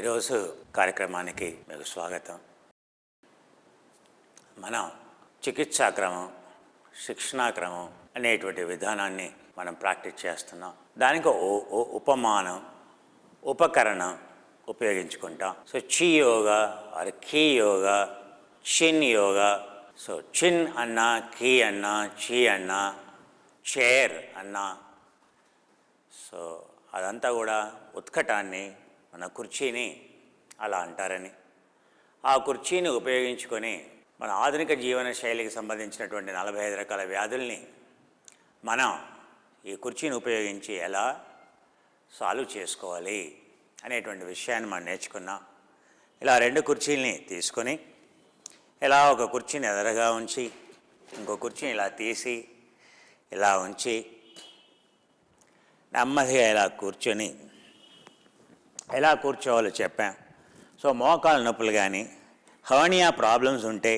ఈరోజు కార్యక్రమానికి మీకు స్వాగతం. మనం చికిత్సాక్రమం, శిక్షణాక్రమం అనేటువంటి విధానాన్ని మనం ప్రాక్టీస్ చేస్తున్నాం. దానికి ఉపమానం, ఉపకరణం ఉపయోగించుకుంటాం. సో చి యోగా ఆర్ కీ యోగా, చిన్ యోగా. సో చిన్ అన్నా, కీ అన్నా, చి అన్నా, చైర్ అన్నా, సో అదంతా కూడా ఉత్కటాన్ని, మన కుర్చీని అలా అంటారని. ఆ కుర్చీని ఉపయోగించుకొని మన ఆధునిక జీవన శైలికి సంబంధించినటువంటి 45 రకాల వ్యాధుల్ని మనం ఈ కుర్చీని ఉపయోగించి ఎలా సాల్వ్ చేసుకోవాలి అనేటువంటి విషయాన్ని మనం నేర్చుకున్నాం. ఇలా 2 కుర్చీల్ని తీసుకొని ఇలా ఒక కుర్చీని ఎదురుగా ఉంచి ఇంకో కుర్చీని ఇలా తీసి ఇలా ఉంచి నెమ్మదిగా ఇలా కూర్చొని ఎలా కూర్చోవాలో చెప్పాం. సో మోకాళ్ళ నొప్పులు కానీ హర్నియా ప్రాబ్లమ్స్ ఉంటే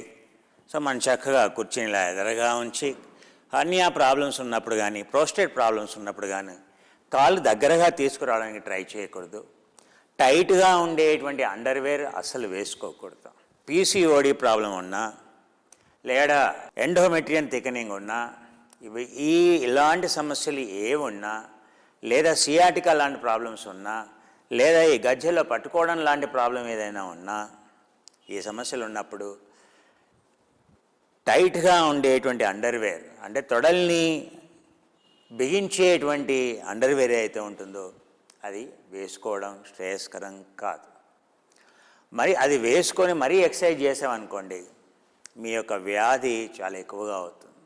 సో మనం చక్కగా కుర్చీని ఇలా ఎదురుగా ఉంచి, హర్నియా ప్రాబ్లమ్స్ ఉన్నప్పుడు కానీ, ప్రోస్టేట్ ప్రాబ్లమ్స్ ఉన్నప్పుడు కానీ కాళ్ళు దగ్గరగా తీసుకురావడానికి ట్రై చేయకూడదు. టైట్గా ఉండేటువంటి అండర్వేర్ అస్సలు వేసుకోకూడదు. పీసీఓడి ప్రాబ్లం ఉన్నా, లేదా ఎండోమెట్రియన్ థికనింగ్ ఉన్నా, ఇలాంటి సమస్యలు ఏమున్నా, లేదా సియాటికా లాంటి ప్రాబ్లమ్స్ ఉన్నా, లేదా ఈ గజ్జెలో పట్టుకోవడం లాంటి ప్రాబ్లం ఏదైనా ఉన్నా, ఈ సమస్యలు ఉన్నప్పుడు టైట్గా ఉండేటువంటి అండర్వేర్, అంటే తొడల్ని బిగించేటువంటి అండర్వేర్ అయితే ఉంటుందో అది వేసుకోవడం శ్రేయస్కరం కాదు. మరి అది వేసుకొని మరీ ఎక్సర్సైజ్ చేసామనుకోండి, మీ యొక్క వ్యాధి చాలా ఎక్కువగా అవుతుంది.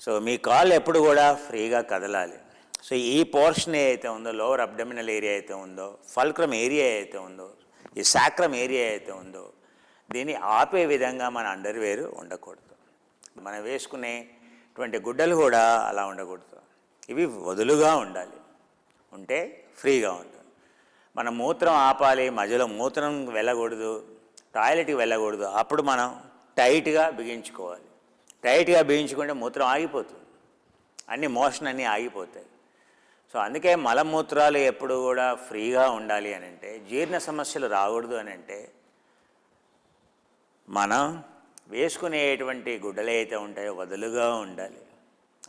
సో మీ కాళ్ళు ఎప్పుడు కూడా ఫ్రీగా కదలాలి. సో ఈ పోర్షన్ ఏదైతే ఉందో, లోవర్ అబ్డమినల్ ఏరియా అయితే ఉందో, ఫల్క్రమ్ ఏరియా అయితే ఉందో, ఈ సాక్రమ్ ఏరియా అయితే ఉందో, దీన్ని ఆపే విధంగా మన అండర్వేర్ ఉండకూడదు. మనం వేసుకునేటువంటి గుడ్డలు కూడా అలా ఉండకూడదు. ఇవి వదులుగా ఉండాలి, ఉంటే ఫ్రీగా ఉంటుంది. మనం మూత్రం ఆపాలి, మధ్యలో మూత్రం వెళ్ళకూడదు, టాయిలెట్కి వెళ్ళకూడదు. అప్పుడు మనం టైట్గా బిగించుకోవాలి. టైట్గా బిగించుకుంటే మూత్రం ఆగిపోతుంది, మోషన్ అన్నీ ఆగిపోతాయి. సో అందుకే మలమూత్రాలు ఎప్పుడు కూడా ఫ్రీగా ఉండాలి అని అంటే, జీర్ణ సమస్యలు రాకూడదు అని అంటే, మనం వేసుకునేటువంటి గుడ్డలు అయితే ఉంటాయో వదులుగా ఉండాలి.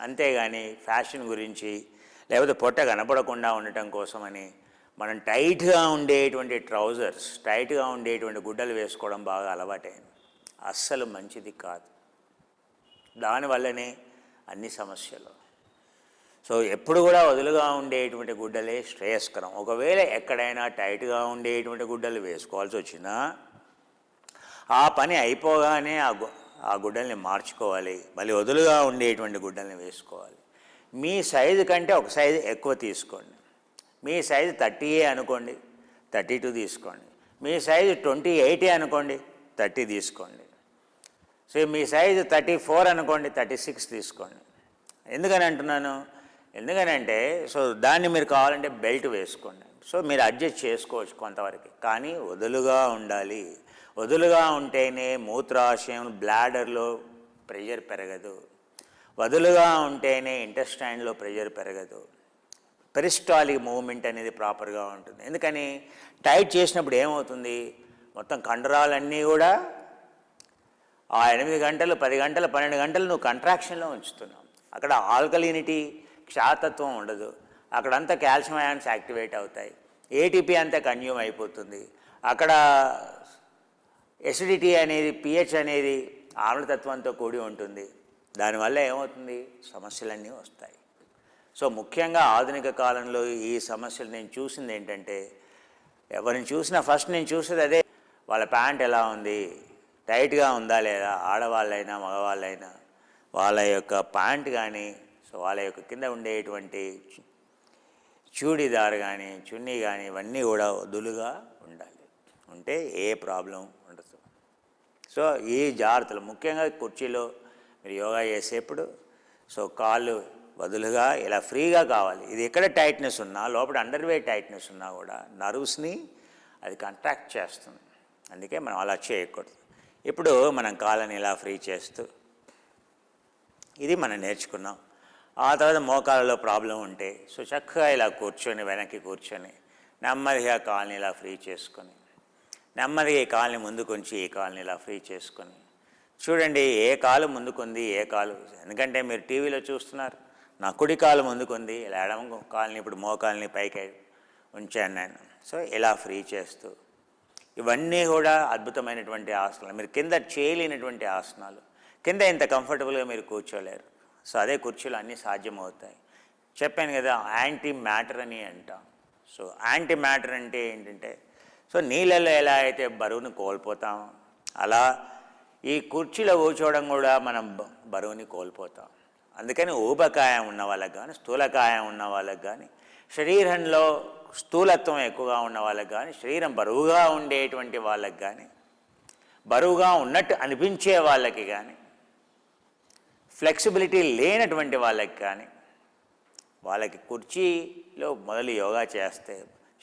అంతేగాని ఫ్యాషన్ గురించి లేకపోతే పొట్ట కనపడకుండా ఉండటం కోసమని మనం టైట్గా ఉండేటువంటి ట్రౌజర్స్, టైట్గా ఉండేటువంటి గుడ్డలు వేసుకోవడం బాగా అలవాటైంది. అస్సలు మంచిది కాదు. దానివల్లనే అన్ని సమస్యలు. సో ఎప్పుడు కూడా వదులుగా ఉండేటువంటి గుడ్డలే శ్రేయస్కరం. ఒకవేళ ఎక్కడైనా టైట్గా ఉండేటువంటి గుడ్డలు వేసుకోవాల్సి వచ్చినా ఆ పని అయిపోగానే ఆ గుడ్డల్ని మార్చుకోవాలి, మళ్ళీ వదులుగా ఉండేటువంటి గుడ్డల్ని వేసుకోవాలి. మీ సైజు కంటే ఒక సైజు ఎక్కువ తీసుకోండి. మీ సైజు 30 అనుకోండి, 32 తీసుకోండి. మీ సైజు 28 అనుకోండి, 30 తీసుకోండి. సో మీ సైజు 34 అనుకోండి, 36 తీసుకోండి. ఎందుకని అంటున్నాను? ఎందుకనంటే సో దాన్ని మీరు కావాలంటే బెల్ట్ వేసుకోండి. సో మీరు అడ్జస్ట్ చేసుకోవచ్చు కొంతవరకు, కానీ వదులుగా ఉండాలి. వదులుగా ఉంటేనే మూత్రాశయం, బ్లాడర్లో ప్రెషర్ పెరగదు. వదులుగా ఉంటేనే ఇంటెస్టైన్లో ప్రెషర్ పెరగదు. పెరిస్టాలిక్ మూవ్మెంట్ అనేది ప్రాపర్గా ఉంటుంది. ఎందుకని టైట్ చేసినప్పుడు ఏమవుతుంది, మొత్తం కండరాలన్నీ కూడా ఆ 8 గంటలు, 10 గంటలు, 12 గంటలు నువ్వు కంట్రాక్షన్లో ఉంచుతున్నావు. అక్కడ ఆల్కలినిటీ, క్షారతత్వం ఉండదు. అక్కడంతా కాల్షియం అయాన్స్ యాక్టివేట్ అవుతాయి, ఏటీపీ అంతా కన్జ్యూమ్ అయిపోతుంది. అక్కడ ఎసిడిటీ అనేది, పిహెచ్ అనేది ఆమ్లతత్వంతో కూడి ఉంటుంది. దానివల్ల ఏమవుతుంది, సమస్యలన్నీ వస్తాయి. సో ముఖ్యంగా ఆధునిక కాలంలో ఈ సమస్యలు నేను చూసింది ఏంటంటే, ఎవరిని చూసినా ఫస్ట్ నేను చూసేది అదే, వాళ్ళ ప్యాంట్ ఎలా ఉంది, టైట్గా ఉందా లేదా, ఆడవాళ్ళైనా మగవాళ్ళైనా వాళ్ళ యొక్క ప్యాంట్ కానీ, సో వాళ్ళ యొక్క కింద ఉండేటువంటి చూడీదార్ కానీ, చున్నీ కానీ, ఇవన్నీ కూడా వదులుగా ఉండాలి. ఉంటే ఏ ప్రాబ్లం ఉండదు. సో ఈ జాగ్రత్తలు ముఖ్యంగా కుర్చీలో మీరు యోగా చేసేప్పుడు సో కాళ్ళు వదులుగా ఇలా ఫ్రీగా కావాలి. ఇది ఎక్కడ టైట్నెస్ ఉన్నా, లోపల అండర్వేర్ టైట్నెస్ ఉన్నా కూడా నర్వ్స్ని అది కాంట్రాక్ట్ చేస్తుంది. అందుకే మనం అలా చేయకూడదు. ఇప్పుడు మనం కాళ్ళని ఇలా ఫ్రీ చేస్తూ ఇది మనం నేర్చుకున్నాం. ఆ తర్వాత మోకాళ్ళలో ప్రాబ్లం ఉంటే సో చక్కగా ఇలా కూర్చొని, వెనక్కి కూర్చొని నెమ్మదిగా కాళ్ళని ఇలా ఫ్రీ చేసుకొని, నెమ్మదిగా ఈ కాళ్ళని ముందుకొంచి ఈ కాళ్ళని ఇలా ఫ్రీ చేసుకొని చూడండి. ఏ కాలు ముందుకుంది, ఏ కాలు, ఎందుకంటే మీరు టీవీలో చూస్తున్నారు, నా కుడి కాలు ముందుకుంది, ఇలా ఎడమ కాళ్ళని ఇప్పుడు మోకాల్ని పైకి ఉంచాను నేను. సో ఇలా ఫ్రీ చేస్తూ, ఇవన్నీ కూడా అద్భుతమైనటువంటి ఆసనాలు. మీరు కింద చేయలేనటువంటి ఆసనాలు. కింద ఇంత కంఫర్టబుల్గా మీరు కూర్చోలేరు. సో అదే కుర్చీలో అన్నీ సాధ్యమవుతాయి. చెప్పాను కదా, యాంటీ మ్యాటర్ అని అంటాం. సో యాంటీ మ్యాటర్ అంటే ఏంటంటే, సో నీళ్ళల్లో ఎలా అయితే బరువును కోల్పోతాం, అలా ఈ కుర్చీలో కూర్చోవడం కూడా మనం బరువుని కోల్పోతాం. అందుకని ఊబకాయం ఉన్న వాళ్ళకి కానీ, స్థూలకాయం ఉన్న వాళ్ళకి కానీ, శరీరంలో స్థూలత్వం ఎక్కువగా ఉన్న వాళ్ళకి కానీ, శరీరం బరువుగా ఉండేటువంటి వాళ్ళకి కానీ, బరువుగా ఉన్నట్టు అనిపించే వాళ్ళకి కానీ, ఫ్లెక్సిబిలిటీ లేనటువంటి వాళ్ళకి కానీ, వాళ్ళకి కుర్చీలో మొదలు యోగా చేస్తే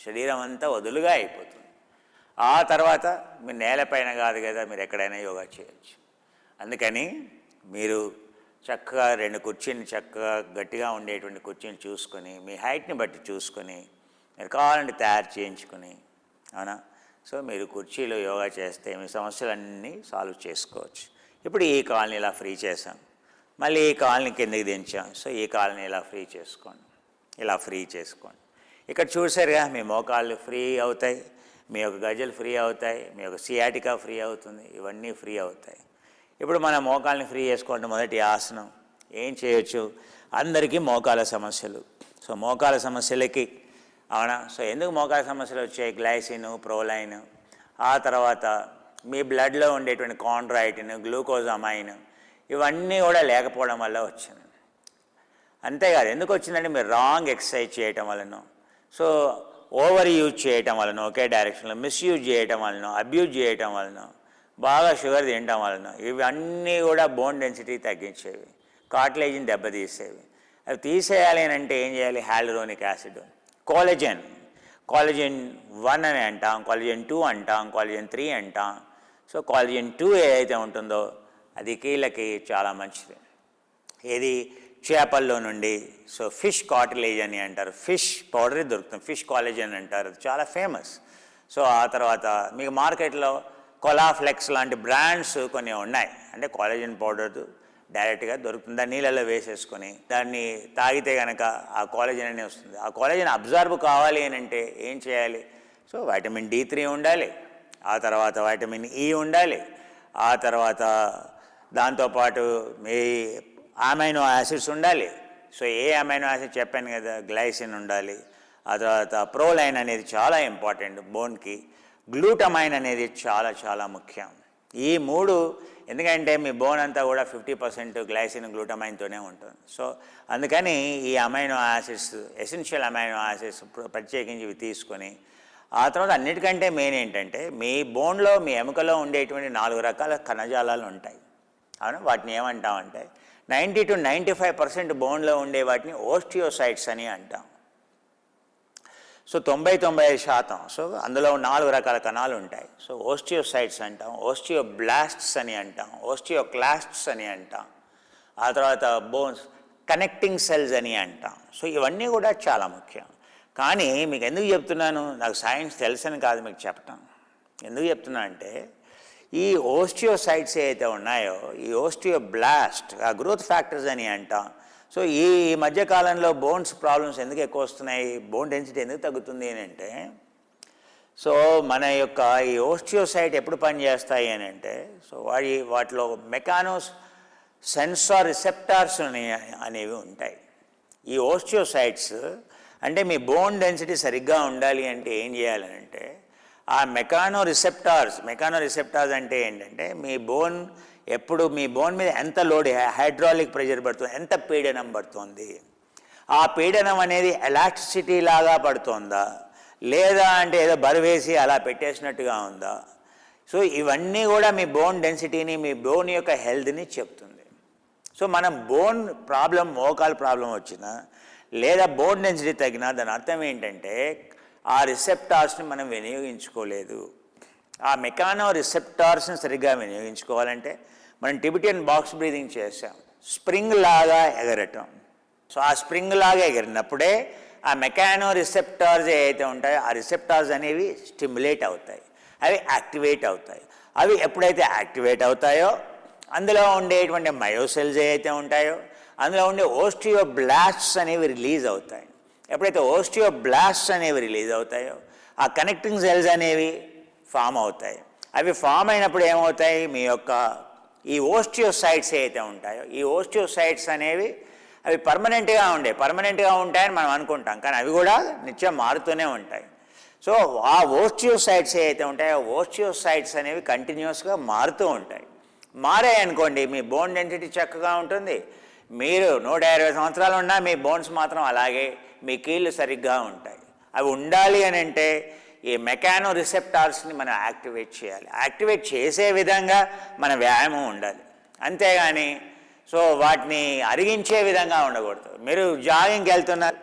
శరీరం అంతా వదులుగా అయిపోతుంది. ఆ తర్వాత మీరు నేలపైన కాదు కదా, మీరు ఎక్కడైనా యోగా చేయొచ్చు. అందుకని మీరు చక్కగా 2 కుర్చీని చక్కగా గట్టిగా ఉండేటువంటి కుర్చీని చూసుకొని, మీ హైట్ని బట్టి చూసుకొని, మీరు కావాలంటే తయారు చేయించుకొని, అవునా, సో మీరు కుర్చీలో యోగా చేస్తే మీ సమస్యలన్నీ సాల్వ్ చేసుకోవచ్చు. ఇప్పుడు ఈ కాల్ని ఇలా ఫ్రీ చేసాం, మళ్ళీ ఈ కాల్ని కిందకి దించాం. సో ఈ కాల్ని ఇలా ఫ్రీ చేసుకోండి, ఇలా ఫ్రీ చేసుకోండి. ఇక్కడ చూసారుగా, మీ మోకాళ్ళు ఫ్రీ అవుతాయి, మీ యొక్క గజలు ఫ్రీ అవుతాయి, మీ యొక్క సియాటికా ఫ్రీ అవుతుంది, ఇవన్నీ ఫ్రీ అవుతాయి. ఇప్పుడు మన మోకాల్ని ఫ్రీ చేసుకోండి. మొదటి ఆసనం ఏం చేయొచ్చు, అందరికీ మోకాల సమస్యలు. సో మోకాల సమస్యలకి, అవునా, సో ఎందుకు మోకాల సమస్యలు వచ్చాయి, గ్లైసిన్, ప్రోలైన్, ఆ తర్వాత మీ బ్లడ్లో ఉండేటువంటి కాండ్రాయిటిన్, గ్లూకోజమైన్, ఇవన్నీ కూడా లేకపోవడం వల్ల వచ్చింది. అంతేకాదు, ఎందుకు వచ్చిందంటే మీరు రాంగ్ ఎక్సర్సైజ్ చేయటం వలన, సో ఓవర్ యూజ్ చేయటం వలన, ఒకే డైరెక్షన్లో మిస్యూజ్ చేయటం వలన, అబ్యూజ్ చేయటం వలన, బాగా షుగర్ తినటం వలన, ఇవన్నీ కూడా బోన్ డెన్సిటీ తగ్గించేవి, కార్టిలేజ్ని దెబ్బతీసేవి. అవి తీసేయాలి అని అంటే ఏం చేయాలి, హ్యాలురోనిక్ యాసిడ్, కాలజన్ 1 అని అంటాం, కాలజన్ 2 అంటాం, కాలజన్ 3 అంటాం. సో కాలజన్ 2 ఏదైతే ఉంటుందో అది కీళ్ళకి చాలా మంచిది. ఏది, చేపల్లో నుండి. సో ఫిష్ కార్టిలేజ్ అని అంటారు, ఫిష్ పౌడర్ దొరుకుతుంది, ఫిష్ కాలేజన్ అంటారు, అది చాలా ఫేమస్. సో ఆ తర్వాత మీకు మార్కెట్లో కొలాఫ్లెక్స్ లాంటి బ్రాండ్స్ కొన్ని ఉన్నాయి. అంటే కాలేజన్ పౌడర్ డైరెక్ట్గా దొరుకుతుంది, దాన్ని నీళ్ళలో వేసేసుకొని దాన్ని తాగితే కనుక ఆ కాలేజన్ అనేది వస్తుంది. ఆ కాలేజన్ అబ్జర్వ్ కావాలి అని అంటే ఏం చేయాలి, సో వైటమిన్ D3 ఉండాలి, ఆ తర్వాత వైటమిన్ E ఉండాలి, ఆ తర్వాత దాంతోపాటు మీ అమైనో యాసిడ్స్ ఉండాలి. సో ఏ అమైనో యాసిడ్ చెప్పాను కదా, గ్లైసిన్ ఉండాలి, ఆ తర్వాత ప్రోలైన్ అనేది చాలా ఇంపార్టెంట్ బోన్కి, గ్లూటమైన్ అనేది చాలా చాలా ముఖ్యం. ఈ 3, ఎందుకంటే మీ బోన్ అంతా కూడా 50% గ్లైసిన్ గ్లూటమైన్తోనే ఉంటుంది. సో అందుకని ఈ amino acids, essential amino acids ప్రత్యేకించి ఇవి తీసుకొని, ఆ తర్వాత అన్నిటికంటే మెయిన్ ఏంటంటే మీ బోన్లో, మీ ఎముకలో ఉండేటువంటి 4 రకాల కణజాలాలు ఉంటాయి, అవును. వాటిని ఏమంటామంటే 90 to 95% బోన్లో ఉండే వాటిని ఓస్టియోసైట్స్ అని అంటాం. సో 90-95%. సో అందులో 4 రకాల కణాలు ఉంటాయి. సో ఓస్టియోసైట్స్ అంటాం, ఓస్టియోబ్లాస్ట్స్ అని అంటాం, ఓస్టియోక్లాస్ట్స్ అని అంటాం, ఆ తర్వాత బోన్స్ కనెక్టింగ్ సెల్స్ అని అంటాం. సో ఇవన్నీ కూడా చాలా ముఖ్యం. కానీ మీకు ఎందుకు చెప్తున్నాను, నాకు సైన్స్ తెలుసని కాదు మీకు చెప్పటం. ఎందుకు చెప్తున్నా అంటే, ఈ ఓస్టియోసైట్స్ ఏవైతే ఉన్నాయో, ఈ ఓస్టియోబ్లాస్ట్, ఆ గ్రోత్ ఫ్యాక్టర్స్ అని అంటాం. సో ఈ మధ్యకాలంలో బోన్స్ ప్రాబ్లమ్స్ ఎందుకు ఎక్కువ వస్తున్నాయి, బోన్ డెన్సిటీ ఎందుకు తగ్గుతుంది అని అంటే, సో మన యొక్క ఈ ఓస్టియోసైట్ ఎప్పుడు పనిచేస్తాయి అని అంటే, సో వాటిలో మెకానోస్ సెన్సార్ రిసెప్టార్స్ అనేవి ఉంటాయి. ఈ ఓస్టియోసైట్స్ అంటే మీ బోన్ డెన్సిటీ సరిగ్గా ఉండాలి అంటే ఏం చేయాలంటే, ఆ మెకానో రిసెప్టార్స్ అంటే ఏంటంటే, మీ బోన్ ఎప్పుడు మీ బోన్ మీద ఎంత లోడ్, హైడ్రాలిక్ ప్రెషర్ పడుతుంది, ఎంత పీడనం పడుతుంది, ఆ పీడనం అనేది ఎలాస్టిసిటీ లాగా పడుతుందా, లేదా అంటే ఏదో బరువేసి అలా పెట్టేసినట్టుగా ఉందా. సో ఇవన్నీ కూడా మీ బోన్ డెన్సిటీని, మీ బోన్ యొక్క హెల్త్ని చెప్తుంది. సో మనం బోన్ ప్రాబ్లం, మోకాలు ప్రాబ్లం వచ్చినా లేదా బోన్ డెన్సిటీ తగ్గినా దాని అర్థం ఏంటంటే, ఆ రిసెప్టార్స్ని మనం వినియోగించుకోలేదు. ఆ మెకానో రిసెప్టార్స్ని సరిగ్గా వినియోగించుకోవాలంటే మనం టిబెటియన్ బాక్స్ బ్రీదింగ్ చేసాం, స్ప్రింగ్ లాగా ఎగరటం. సో ఆ స్ప్రింగ్ లాగా ఎగిరినప్పుడే ఆ మెకానో రిసెప్టార్స్ ఏవైతే ఉంటాయో ఆ రిసెప్టార్స్ అనేవి స్టిమ్యులేట్ అవుతాయి, అవి యాక్టివేట్ అవుతాయి. అవి ఎప్పుడైతే యాక్టివేట్ అవుతాయో అందులో ఉండేటువంటి మయోసెల్స్ ఏవైతే ఉంటాయో అందులో ఉండే ఓస్టియోబ్లాస్ట్స్ అనేవి రిలీజ్ అవుతాయి. ఎప్పుడైతే ఓస్టియోబ్లాస్ట్స్ అనేవి రిలీజ్ అవుతాయో ఆ కనెక్టింగ్ సెల్స్ అనేవి ఫామ్ అవుతాయి. అవి ఫామ్ అయినప్పుడు ఏమవుతాయి, మీ యొక్క ఈ ఓస్టియోసైట్స్ ఏవైతే ఉంటాయో ఈ ఓస్టియోసైట్స్ అనేవి అవి పర్మనెంట్గా ఉంటాయని మనం అనుకుంటాం, కానీ అవి కూడా నిత్యం మారుతూనే ఉంటాయి. సో ఆ ఓస్టియోసైట్స్ ఏవైతే ఉంటాయో ఓస్టియోసైట్స్ అనేవి కంటిన్యూస్గా మారుతూ ఉంటాయి. మారాయనుకోండి మీ బోన్ డెన్సిటీ చక్కగా ఉంటుంది. మీరు 120 సంవత్సరాలు ఉన్నా మీ బోన్స్ మాత్రం అలాగే, మీ కీళ్ళు సరిగ్గా ఉంటాయి. అవి ఉండాలి అని అంటే ఈ మెకానో రిసెప్టార్స్ని మనం యాక్టివేట్ చేయాలి. యాక్టివేట్ చేసే విధంగా మన వ్యాయామం ఉండాలి, అంతేగాని సో వాటిని అరిగించే విధంగా ఉండకూడదు. మీరు జాగింగ్కి వెళ్తున్నారు,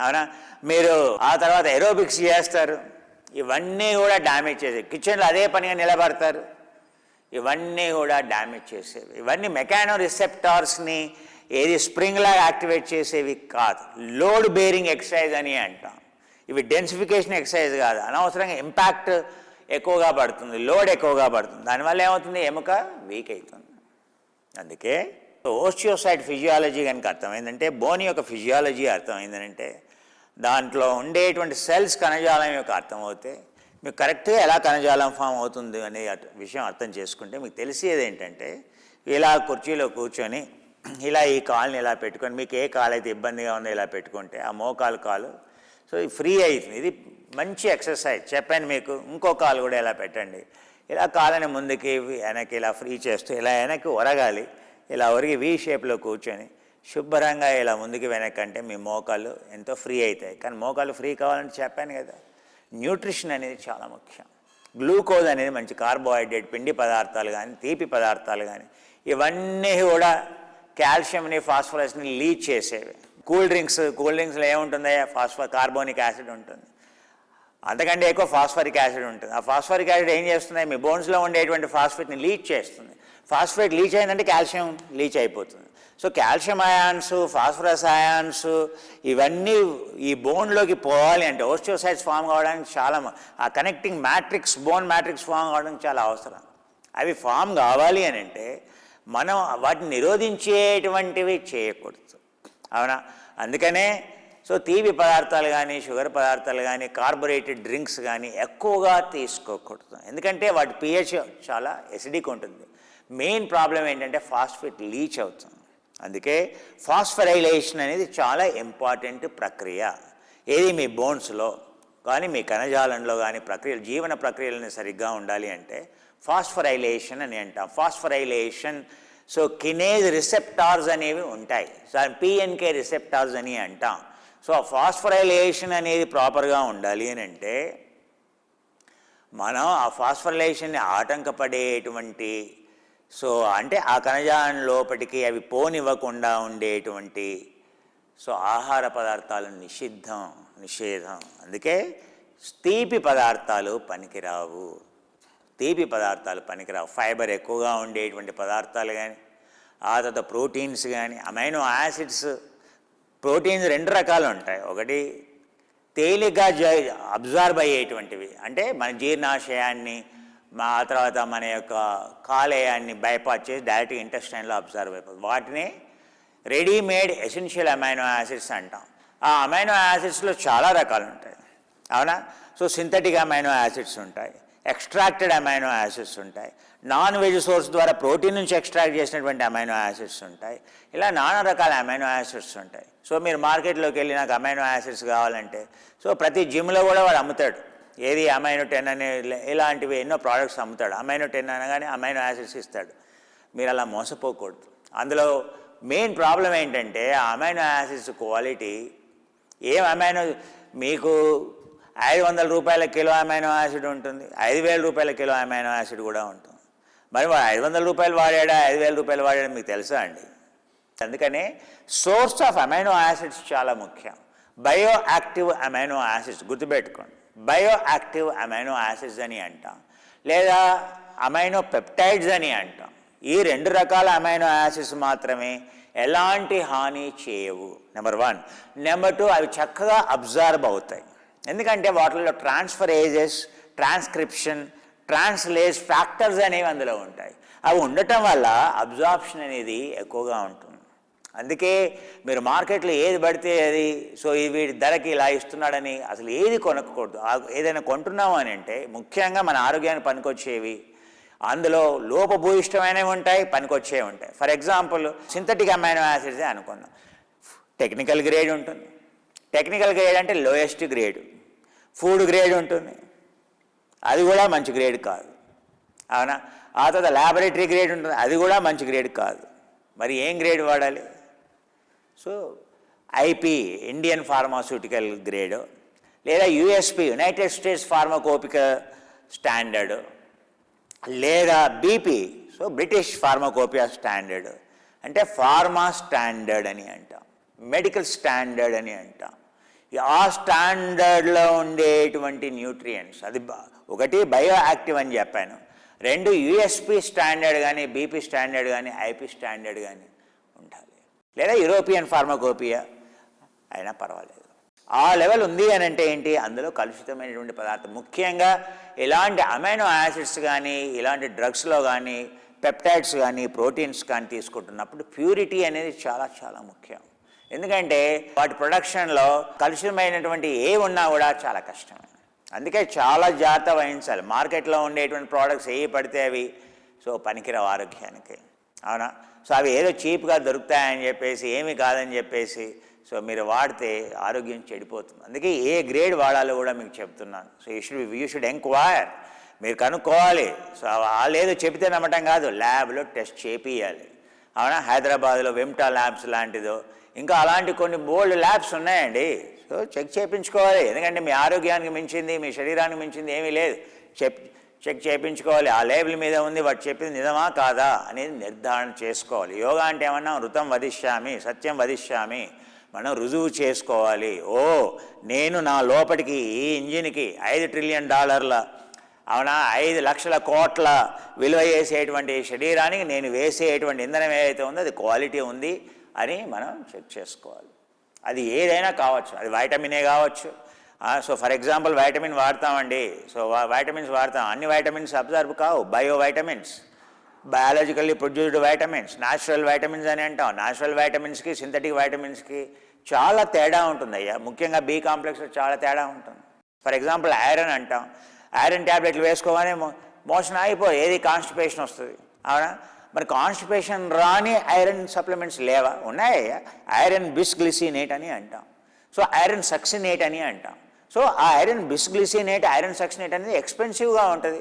అవునా, మీరు ఆ తర్వాత ఏరోబిక్స్ చేస్తారు, ఇవన్నీ కూడా డ్యామేజ్ చేసేవి. కిచెన్లో అదే పనిగా నిలబడతారు, ఇవన్నీ కూడా డ్యామేజ్ చేసేవి. ఇవన్నీ మెకానో రిసెప్టార్స్ని ఏది స్ప్రింగ్ లాగా యాక్టివేట్ చేసేవి కాదు. లోడ్ బేరింగ్ ఎక్సర్సైజ్ అని అంటాం. ఇవి డెన్సిఫికేషన్ ఎక్సర్సైజ్ కాదు. అనవసరంగా ఇంపాక్ట్ ఎక్కువగా పడుతుంది, లోడ్ ఎక్కువగా పడుతుంది, దానివల్ల ఏమవుతుంది, ఎముక వీక్ అవుతుంది. అందుకే ఓస్టియోసైట్ ఫిజియాలజీ కనుక అర్థమైందంటే, బోన్ యొక్క ఫిజియాలజీ అర్థమైందంటే, దాంట్లో ఉండేటువంటి సెల్స్ కణజాలం యొక్క అర్థమవుతే మీకు కరెక్ట్గా ఎలా కణజాలం ఫామ్ అవుతుంది అనే విషయం అర్థం చేసుకుంటే మీకు తెలిసేది ఏంటంటే, ఇలా కుర్చీలో కూర్చొని ఇలా ఈ కాలుని ఇలా పెట్టుకొని, మీకు ఏ కాలు అయితే ఇబ్బందిగా ఉందో ఇలా పెట్టుకుంటే ఆ మోకాలు కాలు సో ఫ్రీ అవుతుంది. ఇది మంచి ఎక్సర్సైజ్ చెప్పాను మీకు. ఇంకో కాలు కూడా ఇలా పెట్టండి, ఇలా కాళ్ళని ముందుకి వెనక్కి ఇలా ఫ్రీ చేస్తూ ఇలా వెనక్కి ఒరగాలి. ఇలా ఒరిగి వి షేప్లో కూర్చొని శుభ్రంగా ఇలా ముందుకి వెనక్కి అంటే మీ మోకాళ్ళు ఎంతో ఫ్రీ అవుతాయి. కానీ మోకాళ్ళు ఫ్రీ కావాలంటే చెప్పాను కదా, న్యూట్రిషన్ అనేది చాలా ముఖ్యం. గ్లూకోజ్ అనేది మంచి కార్బోహైడ్రేట్, పిండి పదార్థాలు కానీ తీపి పదార్థాలు కానీ ఇవన్నీ కూడా కాల్షియంని ఫాస్ఫరస్ని లీచ్ చేసేవి. కూల్ డ్రింక్స్లో ఏముంటుందో కార్బోనిక్ యాసిడ్ ఉంటుంది, అంతకంటే ఎక్కువ ఫాస్ఫరిక్ యాసిడ్ ఉంటుంది. ఆ ఫాస్ఫరిక్ యాసిడ్ ఏం చేస్తుంది, మీ బోన్స్లో ఉండేటువంటి ఫాస్ఫేట్ని లీచ్ చేస్తుంది. ఫాస్ఫేట్ లీచ్ అయిందంటే కాల్షియం లీచ్ అయిపోతుంది. So calcium ions, phosphorus ions ఇవన్నీ ఈ బోన్లోకి పోవాలి అంటే ఓస్టియోసైట్స్ ఫామ్ కావడానికి చాలా, ఆ connecting matrix, bone matrix form కావడానికి చాలా అవసరం. అవి ఫామ్ కావాలి అని అంటే మనం వాటిని నిరోధించేటువంటివి చేయకూడదు, అవునా. అందుకనే సో తీపి పదార్థాలు కానీ, షుగర్ పదార్థాలు కానీ, కార్బోరేటెడ్ డ్రింక్స్ కానీ ఎక్కువగా తీసుకోకూడదు. ఎందుకంటే వాటి pH చాలా ఎసిడిక్ ఉంటుంది. మెయిన్ ప్రాబ్లం ఏంటంటే ఫాస్ఫేట్ లీచ్ అవుతుంది. అందుకే ఫాస్ఫరైలేషన్ అనేది చాలా ఇంపార్టెంట్ ప్రక్రియ. ఏది మీ బోన్స్లో కానీ మీ కణజాలంలో కానీ జీవన ప్రక్రియలని సరిగ్గా ఉండాలి అంటే ఫాస్ఫరైలేషన్ అని అంటాం. ఫాస్ఫరైలేషన్ సో కినేజ్ రిసెప్టార్స్ అనేవి ఉంటాయి, PNK రిసెప్టార్స్ అని అంటాం. సో ఆ ఫాస్ఫరైలేషన్ అనేది ప్రాపర్గా ఉండాలి అని అంటే మనం ఆ ఫాస్ఫరైలేషన్ని ఆటంకపడేటువంటి సో అంటే ఆ కణజాలం లోపటికి అవి పోనివ్వకుండా ఉండేటువంటి సో ఆహార పదార్థాలు నిషేధం. అందుకే తీపి పదార్థాలు పనికిరావు, ఫైబర్ ఎక్కువగా ఉండేటువంటి పదార్థాలు కానీ, ఆ తర్వాత ప్రోటీన్స్ కానీ, అమైనో యాసిడ్స్. ప్రోటీన్స్ 2 రకాలు ఉంటాయి. ఒకటి తేలిగ్గా అబ్జార్బ్ అయ్యేటువంటివి, అంటే మన జీర్ణాశయాన్ని ఆ తర్వాత మన యొక్క కాలేయాన్ని బైపాస్ చేసి డైరెక్ట్గా ఇంటెస్టైన్లో అబ్జర్వ్ అయిపోతుంది. వాటిని రెడీమేడ్ ఎసెన్షియల్ అమైనో యాసిడ్స్ అంటాం. ఆ అమైనో యాసిడ్స్లో చాలా రకాలు ఉంటాయి, అవునా. సో సింథటిక్ అమైనో యాసిడ్స్ ఉంటాయి, ఎక్స్ట్రాక్టెడ్ అమైనో యాసిడ్స్ ఉంటాయి, నాన్ వెజ్ సోర్స్ ద్వారా ప్రోటీన్ నుంచి ఎక్స్ట్రాక్ట్ చేసినటువంటి అమైనో యాసిడ్స్ ఉంటాయి. ఇలా నానా రకాల అమైనో యాసిడ్స్ ఉంటాయి. సో మీరు మార్కెట్లోకి వెళ్ళి నాకు అమైనో యాసిడ్స్ కావాలంటే సో ప్రతి జిమ్లో కూడా వాడు అమ్ముతాడు, ఏది అమైనో 10 అనే ఇలాంటివి ఎన్నో ప్రోడక్ట్స్ అమ్ముతాడు. అమైనో 10 అనగానే అమైనో యాసిడ్స్ ఇస్తాడు. మీరు అలా మోసపోకూడదు. అందులో మెయిన్ ప్రాబ్లం ఏంటంటే ఆ అమైనో యాసిడ్స్ క్వాలిటీ అమైనో మీకు 500 రూపాయల కిలో అమైనో యాసిడ్ ఉంటుంది, 5000 రూపాయల కిలో అమైనో యాసిడ్ కూడా ఉంటుంది. మరి వాడు 500 రూపాయలు వాడాడా 5000 రూపాయలు వాడాడా మీకు తెలుసా అండి. అందుకనే సోర్స్ ఆఫ్ అమైనో యాసిడ్స్ చాలా ముఖ్యం. బయో యాక్టివ్ అమైనో యాసిడ్స్ గుర్తుపెట్టుకోండి, బయో యాక్టివ్ అమైనో యాసిడ్స్ అని అంటాం, లేదా అమైనో పెప్టైడ్స్ అని అంటాం. ఈ 2 రకాల అమైనో యాసిడ్స్ మాత్రమే ఎలాంటి హాని చేయవు, నెంబర్ 1. నెంబర్ 2, అవి చక్కగా అబ్జర్వ్ అవుతాయి. ఎందుకంటే వాటిలో ట్రాన్స్ఫరేజెస్, ట్రాన్స్క్రిప్షన్, ట్రాన్స్లేజ్ ఫ్యాక్టర్స్ అనేవి అందులో ఉంటాయి. అవి ఉండటం వల్ల అబ్జార్ప్షన్ అనేది ఎక్కువగా ఉంటుంది. అందుకే మీరు మార్కెట్లో ఏది పడితే అది, సో వీడి ధరకి ఇలా ఇస్తున్నాడని అసలు ఏది కొనకూడదు. ఏదైనా కొంటున్నాము అని అంటే ముఖ్యంగా మన ఆరోగ్యానికి పనికొచ్చేవి, అందులో లోపభూయిష్టమైనవి ఉంటాయి, పనికొచ్చేవి ఉంటాయి. ఫర్ ఎగ్జాంపుల్ సింథటిక్ అమైనో యాసిడ్సే అనుకుందాం. టెక్నికల్ గ్రేడ్ ఉంటుంది. టెక్నికల్ గ్రేడ్ అంటే లోయెస్ట్ గ్రేడ్. ఫుడ్ గ్రేడ్ ఉంటుంది, అది కూడా మంచి గ్రేడ్ కాదు, అవునా? ఆ తర్వాత ల్యాబొరేటరీ గ్రేడ్ ఉంటుంది, అది కూడా మంచి గ్రేడ్ కాదు. మరి ఏం గ్రేడ్ వాడాలి? So IP, Indian pharmaceutical grade, లేదా యుఎస్పి, యునైటెడ్ స్టేట్స్ ఫార్మకోపిక స్టాండర్డ్, లేదా BP, so British pharmacopoeia standard. అంటే ఫార్మా స్టాండర్డ్ అని అంటాం, మెడికల్ స్టాండర్డ్ అని అంటాం. ఆ స్టాండర్డ్లో ఉండేటువంటి న్యూట్రియంట్స్, అది ఒకటి బయో యాక్టివ్ అని చెప్పాను, 2 యుఎస్పి స్టాండర్డ్ కానీ, బీపీ స్టాండర్డ్ కానీ, ఐపీ స్టాండర్డ్ కానీ ఉండాలి. లేదా యూరోపియన్ ఫార్మకోపియా అయినా పర్వాలేదు. ఆ లెవెల్ ఉంది అని అంటే ఏంటి? అందులో కలుషితమైనటువంటి పదార్థం, ముఖ్యంగా ఇలాంటి అమైనో యాసిడ్స్ కానీ, ఇలాంటి డ్రగ్స్లో కానీ, పెప్టైడ్స్ కానీ, ప్రోటీన్స్ కానీ తీసుకుంటున్నప్పుడు ప్యూరిటీ అనేది చాలా చాలా ముఖ్యం. ఎందుకంటే వాటి ప్రొడక్షన్లో కలుషితమైనటువంటి ఏ ఉన్నా కూడా చాలా కష్టమే. అందుకే చాలా జాగ్రత్త వహించాలి. మార్కెట్లో ఉండేటువంటి ప్రోడక్ట్స్ ఏ పడితే అవి సో పనికిరావు ఆరోగ్యానికి, అవునా? సో అవి ఏదో చీప్గా దొరుకుతాయని చెప్పేసి, ఏమీ కాదని చెప్పేసి సో మీరు వాడితే ఆరోగ్యం చెడిపోతుంది. అందుకే ఏ గ్రేడ్ వాడాలో కూడా మీకు చెప్తున్నాను. సో యూ షుడ్ ఎంక్వైర్, మీరు కనుక్కోవాలి. సో వాళ్ళు ఏదో చెబితే నమ్మటం కాదు, ల్యాబ్లో టెస్ట్ చేపియాలి, అవునా? హైదరాబాద్లో వెమ్టా ల్యాబ్స్ లాంటిదో, ఇంకా అలాంటి కొన్ని బోల్డ్ ల్యాబ్స్ ఉన్నాయండి. సో చెక్ చేయించుకోవాలి. ఎందుకంటే మీ ఆరోగ్యానికి మించింది, మీ శరీరానికి మించింది ఏమీ లేదు. చెక్ చేయించుకోవాలి. ఆ లేబుల్ మీద ఉంది, వాడు చెప్పింది నిజమా కాదా అనేది నిర్ధారణ చేసుకోవాలి. యోగా అంటే ఏమన్నా ఋతం వదిష్యామి, సత్యం వదిష్యామి, మనం రుజువు చేసుకోవాలి. ఓ నేను నా లోపలికి ఈ ఇంజిన్కి $5 ట్రిలియన్, అవునా, 5 లక్షల కోట్ల విలువ చేసేటువంటి శరీరానికి నేను వేసేటువంటి ఇంధనం ఏదైతే ఉందో అది క్వాలిటీ ఉంది అని మనం చెక్ చేసుకోవాలి. అది ఏదైనా కావచ్చు, అది వైటమినే కావచ్చు. సో ఫర్ ఎగ్జాంపుల్ వైటమిన్ వాడతామండి, సో వైటమిన్స్ వాడతాం, అన్ని వైటమిన్స్ అబ్జర్వ్ కావు. Bio vitamins, biologically produced vitamins, natural vitamins అని అంటాం. న్యాచురల్ వైటమిన్స్కి సింథటిక్ వైటమిన్స్కి చాలా తేడా ఉంటుంది అయ్యా. ముఖ్యంగా బి కాంప్లెక్స్లో చాలా తేడా ఉంటుంది. ఫర్ ఎగ్జాంపుల్ ఐరన్ అంటాం, ఐరన్ ట్యాబ్లెట్లు వేసుకోగానే మోషన్ అయిపోయి ఏది కాన్స్టిపేషన్ వస్తుంది, అవునా? మరి కాన్స్టిపేషన్ రాని ఐరన్ సప్లిమెంట్స్ లేవా? ఉన్నాయ్యా. ఐరన్ బిస్గ్లిసినేట్ అని అంటాం, సో ఐరన్ సక్సినేట్ అని అంటాం. సో ఆ ఐరన్ బిస్గ్లిసినేట్, ఐరన్ సక్సినేట్ అనేది ఎక్స్పెన్సివ్గా ఉంటుంది.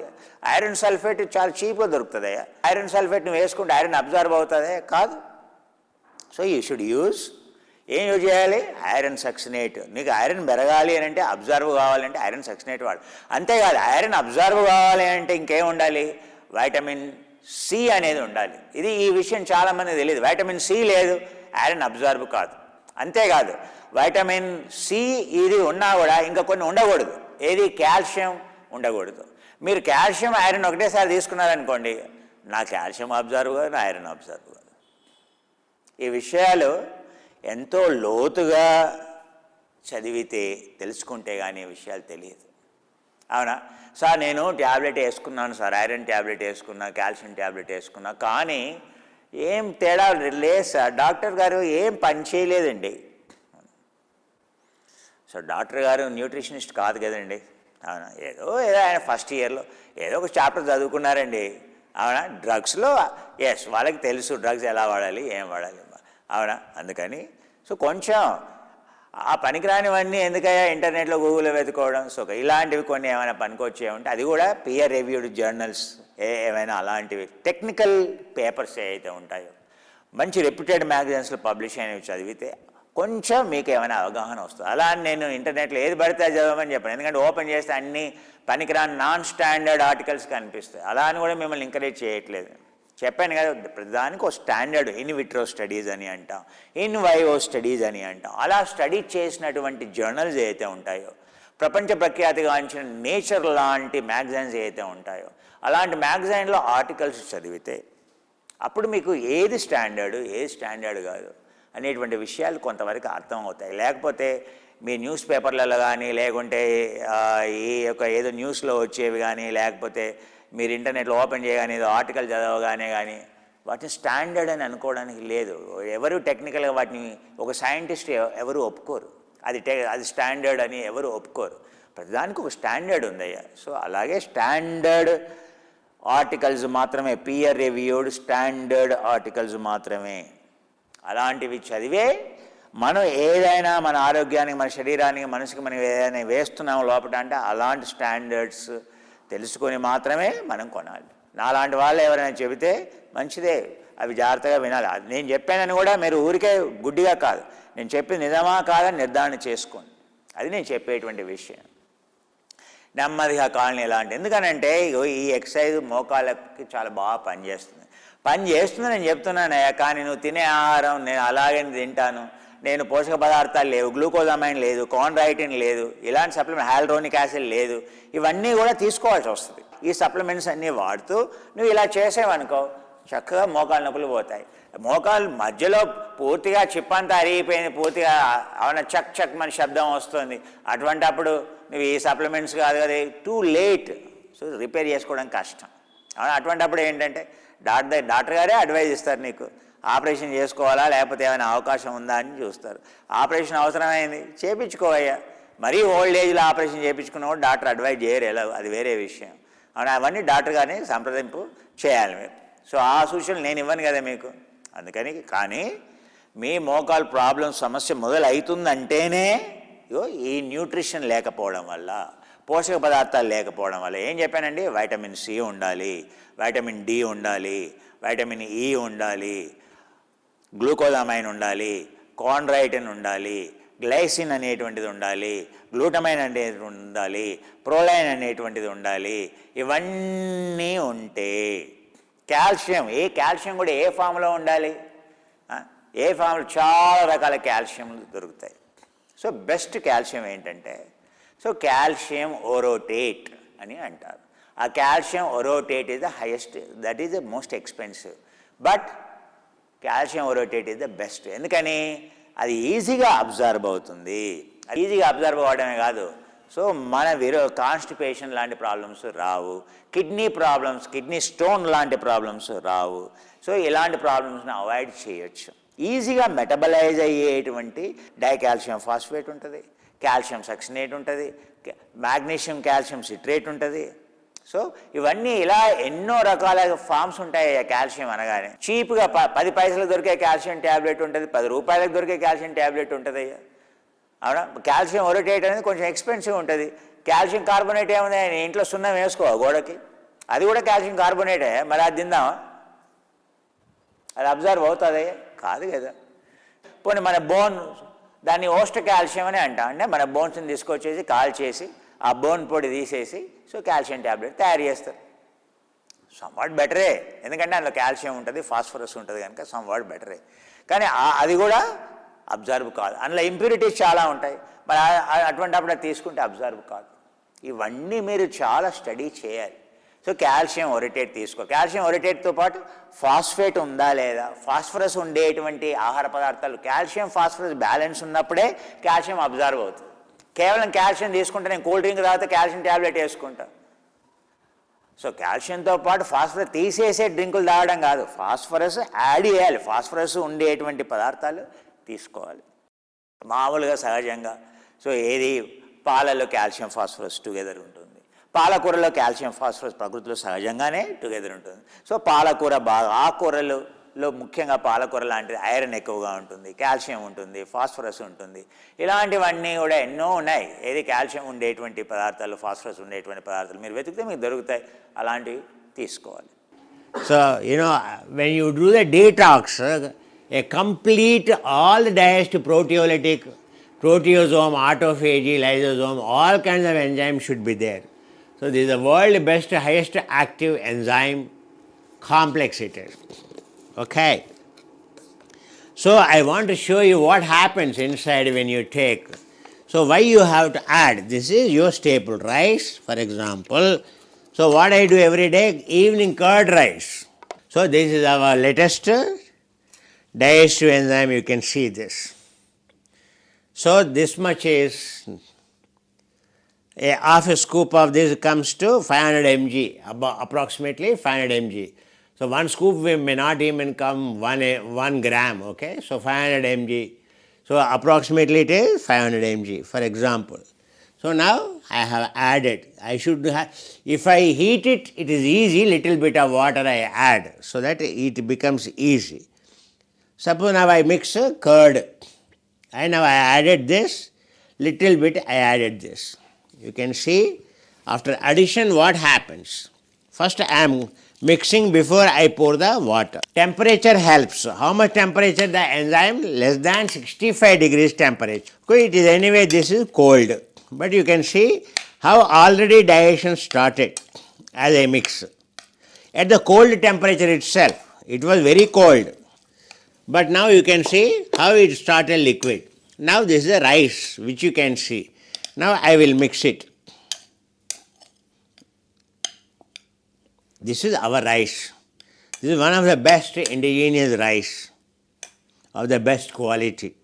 ఐరన్ సల్ఫేట్ చాలా చీప్గా దొరుకుతుంది అయ్యా. ఐరన్ సల్ఫేట్ని వేసుకుంటే ఐరన్ అబ్జర్వ్ అవుతుందే? కాదు. సో యూ షుడ్ ఏం యూజ్ చేయాలి? Iron succinate. నీకు ఐరన్ పెరగాలి అని అంటే, అబ్జర్వ్ కావాలంటే ఐరన్ సక్సినేట్ వాడు. అంతేకాదు, ఐరన్ అబ్జర్వ్ కావాలి అంటే ఇంకేం ఉండాలి? వైటమిన్ సి అనేది ఉండాలి. ఈ విషయం చాలామంది తెలియదు. వైటమిన్ సి లేదు, ఐరన్ అబ్జర్వ్ కాదు. అంతేకాదు, వైటమిన్ సి ఇది ఉన్నా కూడా ఇంకా కొన్ని ఉండకూడదు. ఏది? కాల్షియం ఉండకూడదు. మీరు కాల్షియం, ఐరన్ ఒకటేసారి తీసుకున్నారనుకోండి, నా కాల్షియం అబ్జర్వ్ కాదు, నా ఐరన్ అబ్జర్వ్ కాదు. ఈ విషయాలు ఎంతో లోతుగా చదివితే, తెలుసుకుంటే కానీ ఈ విషయాలు తెలియదు, అవునా? సార్ నేను ట్యాబ్లెట్ వేసుకున్నాను సార్, ఐరన్ ట్యాబ్లెట్ వేసుకున్నా, కాల్షియం ట్యాబ్లెట్ వేసుకున్నా, కానీ ఏం తేడా లేదు సార్, డాక్టర్ గారు ఏం పని చేయలేదండి. సో డాక్టర్ గారు న్యూట్రిషనిస్ట్ కాదు కదండి, అవునా? ఏదో ఆయన ఫస్ట్ ఇయర్లో ఏదో ఒక చాప్టర్ చదువుకున్నారండి, అవునా? డ్రగ్స్లో ఎస్ వాళ్ళకి తెలుసు డ్రగ్స్ ఎలా వాడాలి, ఏం వాడాలి, అవునా? అందుకని సో కొంచెం ఆ పనికిరానివన్నీ ఎందుకయ్యా ఇంటర్నెట్లో గూగుల్లో వెతుకోవడం. సో ఇలాంటివి కొన్ని ఏమైనా పనికొచ్చేవంటే అది కూడా పియర్ రివ్యూడ్ జర్నల్స్ ఏమైనా అలాంటివి టెక్నికల్ పేపర్స్ ఏవైతే ఉంటాయో మంచి రెప్యూటెడ్ మ్యాగజైన్స్లో పబ్లిష్ అయినవి చదివితే కొంచెం మీకు ఏమైనా అవగాహన వస్తుంది. అలా అని నేను ఇంటర్నెట్లో ఏది పడితే చదవమని చెప్పాను, ఎందుకంటే ఓపెన్ చేస్తే అన్ని పనికిరాని నాన్ స్టాండర్డ్ ఆర్టికల్స్ కనిపిస్తాయి. అలా అని కూడా మిమ్మల్ని ఎంకరేజ్ చేయట్లేదు. చెప్పాను కదా, ప్రతిదానికి ఒక స్టాండర్డ్ ఇన్ విట్రో స్టడీస్ అని అంటాం, ఇన్ వైవో స్టడీస్ అని అంటాం. అలా స్టడీ చేసినటువంటి జర్నల్స్ ఏవైతే ఉంటాయో, ప్రపంచ ప్రఖ్యాతిగాంచిన నేచర్ లాంటి మ్యాగజైన్స్ ఏవైతే ఉంటాయో, అలాంటి మ్యాగజైన్లో ఆర్టికల్స్ చదివితే అప్పుడు మీకు ఏది స్టాండర్డ్ కాదు అనేటువంటి విషయాలు కొంతవరకు అర్థం అవుతాయి. లేకపోతే మీ న్యూస్ పేపర్లలో కానీ, లేకుంటే ఈ యొక్క ఏదో న్యూస్లో వచ్చేవి కానీ, లేకపోతే మీరు ఇంటర్నెట్లో ఓపెన్ చేయగానే ఏదో ఆర్టికల్ చదవగానే కానీ వాటిని స్టాండర్డ్ అని అనుకోవడానికి లేదు. ఎవరు టెక్నికల్గా వాటిని ఒక సైంటిస్ట్ ఎవరు ఒప్పుకోరు, అది స్టాండర్డ్ అని ఎవరు ఒప్పుకోరు. ప్రతిదానికి ఒక స్టాండర్డ్ ఉందయ్యా. సో అలాగే స్టాండర్డ్ ఆర్టికల్స్ మాత్రమే, పియర్ రివ్యూడ్ స్టాండర్డ్ ఆర్టికల్స్ మాత్రమే, అలాంటివి చదివే మనం ఏదైనా మన ఆరోగ్యానికి, మన శరీరానికి, మనసుకి మనం ఏదైనా వేస్తున్నాం లోపల అంటే అలాంటి స్టాండర్డ్స్ తెలుసుకొని మాత్రమే మనం కొనాలి. నాలాంటి వాళ్ళు ఎవరైనా చెబితే మంచిదే, అవి జాగ్రత్తగా వినాలి. నేను చెప్పానని కూడా మీరు ఊరికే గుడ్డిగా కాదు, నేను చెప్పింది నిజమా కాదని నిర్ధారణ చేసుకోండి. అది నేను చెప్పేటువంటి విషయం. నెమ్మదిగా కాలనీ ఎలాంటి, ఎందుకనంటే ఈ ఎక్సర్సైజ్ మోకాళ్ళకి చాలా బాగా పనిచేస్తుంది నేను చెప్తున్నానయ్యా. కానీ నువ్వు తినే ఆహారం నేను అలాగే తింటాను, నేను పోషక పదార్థాలు లేవు, గ్లూకోజమైన్ లేదు, కాన్డ్రైటిన్ లేదు, ఇలాంటి సప్లిమెంట్, హైల్రోనిక్ యాసిడ్ లేదు, ఇవన్నీ కూడా తీసుకోవాల్సి వస్తుంది. ఈ సప్లిమెంట్స్ అన్నీ వాడుతూ నువ్వు ఇలా చేసేవనుకో చక్కగా మోకాలు నొప్పులు పోతాయి. మోకాలు మధ్యలో పూర్తిగా చిప్పంతా అరిగిపోయింది, పూర్తిగా అవునా చక్ చక్ మన శబ్దం వస్తుంది, అటువంటి అప్పుడు నువ్వు ఈ సప్లిమెంట్స్ కాదు కదా, టూ లేట్. సో రిపేర్ చేసుకోవడం కష్టం. అవునా, అటువంటి అప్పుడు ఏంటంటే డాక్టర్ గారే అడ్వైజ్ ఇస్తారు, నీకు ఆపరేషన్ చేసుకోవాలా లేకపోతే ఏమైనా అవకాశం ఉందా అని చూస్తారు. ఆపరేషన్ అవసరమైంది చేయించుకోవయ్యా. మరీ ఓల్డ్ ఏజ్లో ఆపరేషన్ చేయించుకున్నవాడు డాక్టర్ అడ్వైజ్ చేయరు, ఎలా అది వేరే విషయం. అవునా, అవన్నీ డాక్టర్ గారిని సంప్రదింపు చేయాలి మీరు. సో ఆ సూచనలు నేను ఇవ్వను కదా మీకు. అందుకని కానీ మీ మోకాలు ప్రాబ్లం సమస్య మొదలవుతుందంటేనే ఈ న్యూట్రిషన్ లేకపోవడం వల్ల, పోషక పదార్థాలు లేకపోవడం వల్ల. ఏం చెప్పానండి, వైటమిన్ సి ఉండాలి, వైటమిన్ డి ఉండాలి, వైటమిన్ ఈ ఉండాలి, గ్లూకోజమైన్ ఉండాలి, కాన్డ్రైటిన్ ఉండాలి, గ్లైసిన్ అనేటువంటిది ఉండాలి, గ్లూటమైన్ అనేటువంటిది ఉండాలి, ప్రోలైన్ అనేటువంటిది ఉండాలి. ఇవన్నీ ఉంటే కాల్షియం కూడా ఏ ఫామ్లో ఉండాలి, ఏ ఫామ్లో చాలా రకాల కాల్షియంలు దొరుకుతాయి. సో బెస్ట్ కాల్షియం ఏంటంటే, సో కాల్షియం ఓరోటేట్ అని అంటారు. ఆ calcium orotate is the highest, that is the most expensive, but calcium orotate is the best. ఎందుకని అది ఈజీగా అబ్జర్వ్ అవుతుంది. ఈజీగా అబ్జర్వ్ అవ్వడమే కాదు, సో మన కాన్స్టిపేషన్ లాంటి ప్రాబ్లమ్స్ రావు, కిడ్నీ స్టోన్ లాంటి ప్రాబ్లమ్స్ రావు. సో ఇలాంటి ప్రాబ్లమ్స్ని అవాయిడ్ చేయొచ్చు. ఈజీగా మెటబలైజ్ అయ్యేటువంటి డైకాల్షియం ఫాస్ఫేట్ ఉంటుంది, కాల్షియం సక్సినేట్ ఉంటుంది, మాగ్నీషియం కాల్షియం సిట్రేట్ ఉంటుంది. సో ఇవన్నీ ఇలా ఎన్నో రకాల ఫామ్స్ ఉంటాయి. కాల్షియం అనగానే చీప్గా 10 పైసలకు దొరికే కాల్షియం ట్యాబ్లెట్ ఉంటుంది, 10 రూపాయలకు దొరికే కాల్షియం ట్యాబ్లెట్ ఉంటుంది అయ్యా. అవునా, కాల్షియం ఓరోటేట్ అనేది కొంచెం ఎక్స్పెన్సివ్ ఉంటుంది. కాల్షియం కార్బోనేట్ ఏముంది, ఇంట్లో సున్నం వేసుకో గోడకి, అది కూడా కాల్షియం కార్బోనేటే, మరి అది తిందామా, అది అబ్జర్వ్ అవుతుంది కాదు కదా. పోనీ మన బోన్, దాన్ని ఓస్ట్ కాల్షియం అని అంటాం, అంటే మన బోన్స్ని తీసుకొచ్చేసి కాల్చేసి ఆ బోన్ పొడి తీసేసి సో కాల్షియం ట్యాబ్లెట్ తయారు చేస్తారు. సమ్వాట్ బెటరే, ఎందుకంటే అందులో కాల్షియం ఉంటుంది, ఫాస్ఫరస్ ఉంటుంది కనుక సమ్వాట్ బెటరే. కానీ అది కూడా అబ్జర్వ్ కాదు, అందులో ఇంప్యూరిటీస్ చాలా ఉంటాయి, మరి అటువంటి అప్పుడు తీసుకుంటే అబ్జర్వ్ కాదు. ఇవన్నీ మీరు చాలా స్టడీ చేయాలి. సో కాల్షియం ఓరిటేట్ తీసుకో, కాల్షియం ఓరిటేట్తో పాటు ఫాస్ఫేట్ ఉందా లేదా, ఫాస్ఫరస్ ఉండేటువంటి ఆహార పదార్థాలు, కాల్షియం ఫాస్ఫరస్ బ్యాలెన్స్ ఉన్నప్పుడే కాల్షియం అబ్జర్వ్ అవుతుంది. కేవలం కాల్షియం తీసుకుంటే నేను కూల్ డ్రింక్ తాగితే కాల్షియం ట్యాబ్లెట్ వేసుకుంటా. సో కాల్షియంతో పాటు ఫాస్ఫరస్ తీసేసే డ్రింకులు తాగడం కాదు, ఫాస్ఫరస్ యాడ్ చేయాలి, ఫాస్ఫరస్ ఉండేటువంటి పదార్థాలు తీసుకోవాలి మామూలుగా సహజంగా. సో ఏది పాలలో కాల్షియం ఫాస్ఫరస్ టుగెదర్ ఉంటుంది, పాలకూరలో కాల్షియం ఫాస్ఫరస్ ప్రకృతిలో సహజంగానే టుగెదర్ ఉంటుంది. సో పాలకూర బాగా, ఆకుకూరలలో ముఖ్యంగా పాలకూర లాంటిది ఐరన్ ఎక్కువగా ఉంటుంది, కాల్షియం ఉంటుంది, ఫాస్ఫరస్ ఉంటుంది. ఇలాంటివన్నీ కూడా ఎన్నో ఉన్నాయి. ఏది కాల్షియం ఉండేటువంటి పదార్థాలు, ఫాస్ఫరస్ ఉండేటువంటి పదార్థాలు మీరు వెతికితే మీకు దొరుకుతాయి, అలాంటివి తీసుకోవాలి. So, when you do the detox, a complete, all the digest proteolytic, proteasome, autophagy, lysosome, all kinds of enzymes should be there. So this is the world best, highest active enzyme complex it is. Okay. So I want to show you what happens inside when you take. So why you have to add, this is your staple rice, for example. So what I do every day, evening curd rice. So this is our latest digestive enzyme, you can see this. So this much is, half a scoop of this comes to 500 mg, approximately 500 mg. So one scoop may not even come 1 gram, okay? So 500 mg. So approximately it is 500 mg, for example. So now I have added, I should have, if I heat it, it is easy, little bit of water I add, so that it becomes easy. Suppose now I mix curd, and now I added this, little bit I added this. You can see after addition what happens. First I am mixing before I pour the water. Temperature helps. How much temperature? The enzyme less than 65 degrees temperature. Okay, it is anyway, this is cold. But you can see how already digestion started as I mix. At the cold temperature itself, it was very cold. But now you can see how it started liquid. Now this is the rice which you can see. Now I will mix it. This is our rice. This is one of the best indigenous rice of the best quality.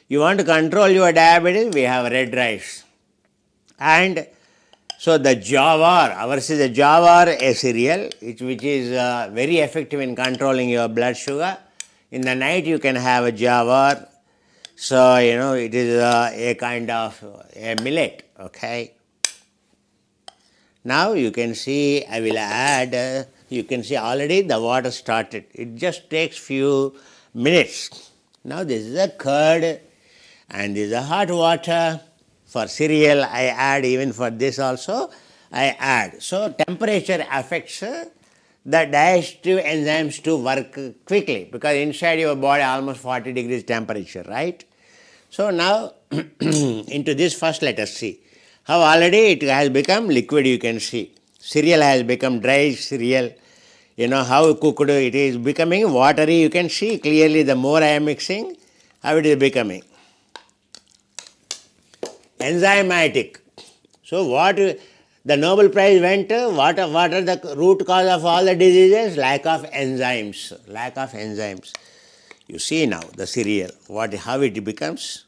You want to control your diabetes, we have red rice. And so the jawar, ours is a jawar, a cereal, which is very effective in controlling your blood sugar. In the night you can have a jawar. So, it is a kind of a millet, okay. Now you can see, I will add, you can see already the water started. It just takes few minutes. Now this is a curd and this is a hot water. For cereal I add, even for this also I add. So temperature affects the digestive enzymes to work quickly, because inside your body almost 40 degrees temperature, right? So now into this first let us see how already it has become liquid, you can see. Cereal has become dry cereal. How cooked it is becoming watery, you can see clearly the more I am mixing, how it is becoming. Enzymatic. So what the Nobel Prize went, what are the root cause of all the diseases? Lack of enzymes. Lack of enzymes. You see now the cereal, how it becomes.